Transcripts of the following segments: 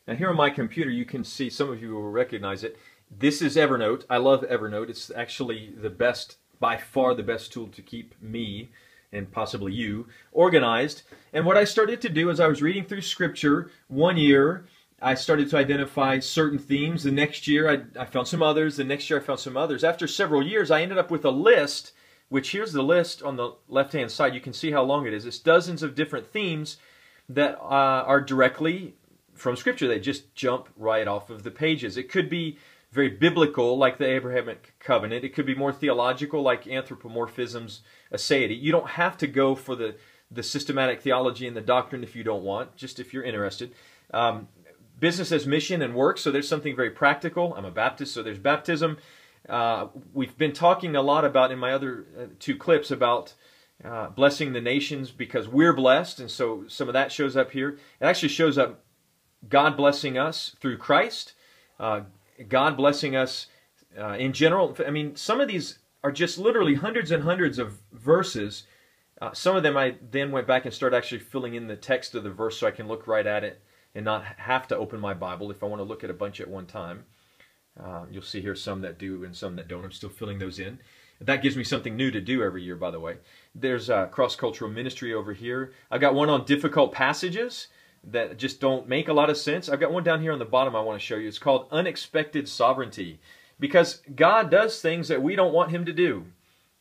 Now here on my computer you can see, some of you will recognize it. This is Evernote. I love Evernote. It's actually the best, by far the best tool to keep me, and possibly you, organized. And what I started to do as I was reading through Scripture, one year I started to identify certain themes. The next year I found some others. The next year I found some others. After several years I ended up with a list, which here's the list on the left-hand side. You can see how long it is. It's dozens of different themes that are directly from Scripture. They just jump right off of the pages. It could be very biblical, like the Abrahamic covenant. It could be more theological, like anthropomorphism's aseity. You don't have to go for the systematic theology and the doctrine if you don't want, just if you're interested. Business as mission and work, so there's something very practical. I'm a Baptist, so there's baptism. We've been talking a lot about, in my other two clips, about blessing the nations because we're blessed, and so some of that shows up here. It actually shows up God blessing us through Christ, God blessing us in general. I mean, some of these are just literally hundreds and hundreds of verses. Some of them I then went back and started actually filling in the text of the verse so I can look right at it and not have to open my Bible if I want to look at a bunch at one time. You'll see here some that do and some that don't. I'm still filling those in. That gives me something new to do every year, by the way. There's cross-cultural ministry over here. I've got one on difficult passages that just don't make a lot of sense. I've got one down here on the bottom I want to show you. It's called Unexpected Sovereignty. Because God does things that we don't want Him to do,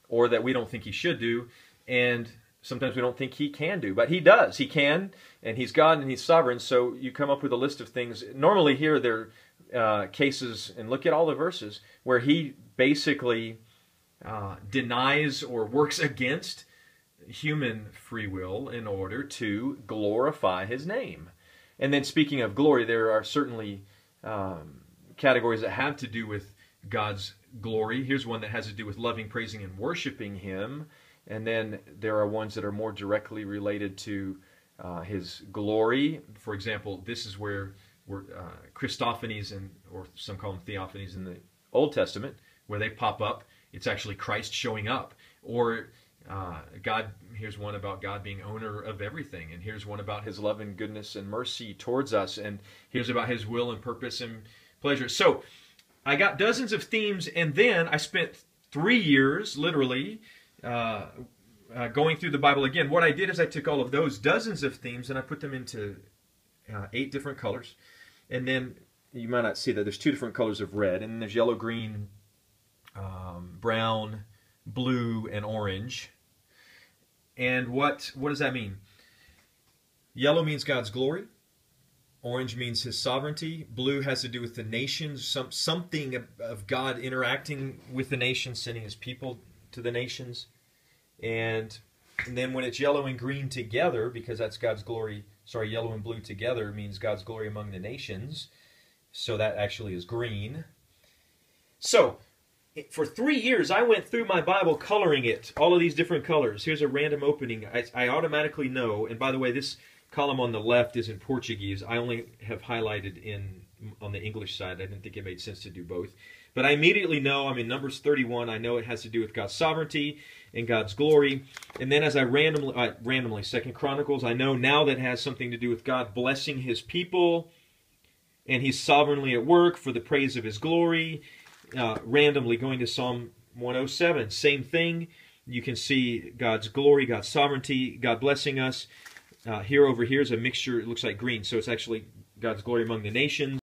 or that we don't think He should do, and sometimes we don't think He can do. But He does. He can, and He's God and He's sovereign, so you come up with a list of things. Normally here there are cases, and look at all the verses, where He basically denies or works against human free will in order to glorify His name. And then speaking of glory, there are certainly categories that have to do with God's glory. Here's one that has to do with loving, praising, and worshiping Him. And then there are ones that are more directly related to His glory. For example, this is where Christophanies, or some call them theophanies in the Old Testament, where they pop up. It's actually Christ showing up. Or God, here's one about God being owner of everything, and here's one about His love and goodness and mercy towards us, and here's about His will and purpose and pleasure. So I got dozens of themes, and then I spent 3 years, literally, going through the Bible again. What I did is I took all of those dozens of themes and I put them into 8 different colors. And then you might not see that there's 2 different colors of red, and there's yellow, green, brown, blue, and orange. And what does that mean? Yellow means God's glory. Orange means His sovereignty. Blue has to do with the nations, something of God interacting with the nations, sending His people to the nations. And then when it's yellow and green together, because that's God's glory, yellow and blue together means God's glory among the nations. So that actually is green. So for 3 years, I went through my Bible coloring it, all of these different colors. Here's a random opening. I automatically know, and by the way, this column on the left is in Portuguese. I only have highlighted on the English side. I didn't think it made sense to do both. But I immediately know, I'm in Numbers 31, I know it has to do with God's sovereignty and God's glory. And then as I randomly, 2 Chronicles, I know now that has something to do with God blessing His people, and He's sovereignly at work for the praise of His glory. Randomly going to Psalm 107, same thing. You can see God's glory, God's sovereignty, God blessing us. Over here is a mixture, it looks like green, so it's actually God's glory among the nations.